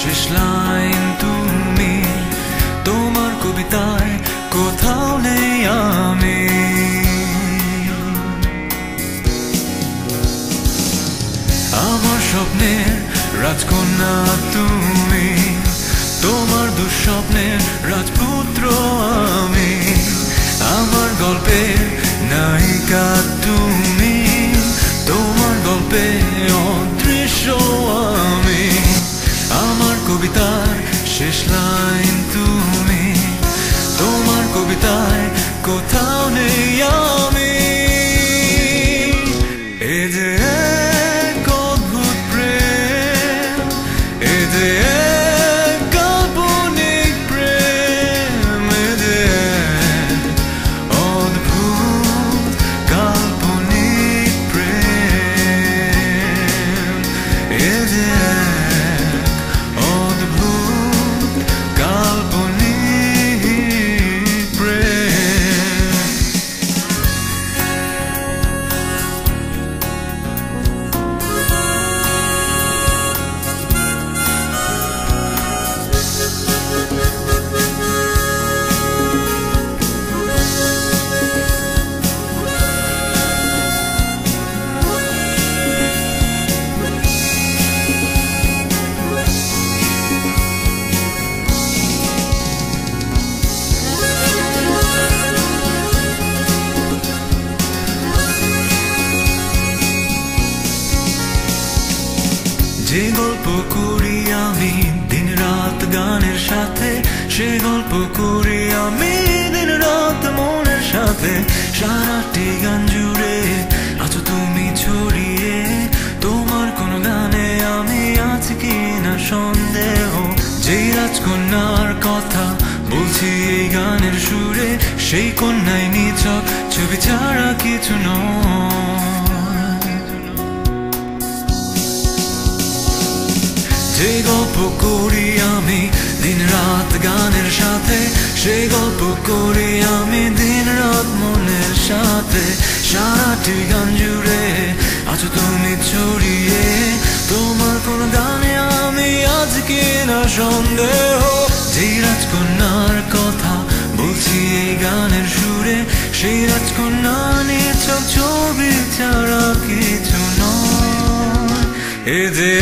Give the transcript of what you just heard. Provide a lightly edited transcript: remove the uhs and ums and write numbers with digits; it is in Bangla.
শেষ লাইন তুমি, তোমার কবিতায় কোথাও নেই আমি। আমার স্বপ্নের রাজকন্যা তুমি, তোমার দুঃস্বপ্নের রাজপুত্র আমি। আমার গল্পের নায়িকা তুমি, তোমার গল্পে অদৃশ্য আমি। আমার কবিতার শেষ লাইন তুমি, তোমার কবিতায় কোথাও নেই আমি। এ যে এক অদ্ভুত প্রেম, এ যে এক কাল্পনিক প্রেম, এ যে এক অদ্ভুত কাল্পনিক প্রেম, এ যে এক অদ্ভুত কাল্পনিক প্রেম। যে গল্প করি আমি দিন রাত গানের সাথে, সে গল্প করি আমি দিন রাত মনের সাথে। সারাটি গান জুড়ে আছো তুমি ছড়িয়ে, তোমার কোন গানে আমি আছি কিনা সন্দেহ। যেই রাজকন্যার কথা বলছি এই গানের সুরে, সেই কন্যাই নিছক ছবি ছাড়া কিছু নয়। যে গল্প করি আমি দিন রাত গানের সাথে, সেই গল্প করি আমি দিন রাত মনের সাথে। সারাটি গান জুড়ে আছো তুমি ছড়িয়ে, তোমার কোন গানে আমি আজ কিনা সন্দেহ। যেই রাজকন্যার কথা বলছি এই গানের সুরে, সেই রাজকন্যা নিছক ছবি ছাড়া কিছু নয়। এ যে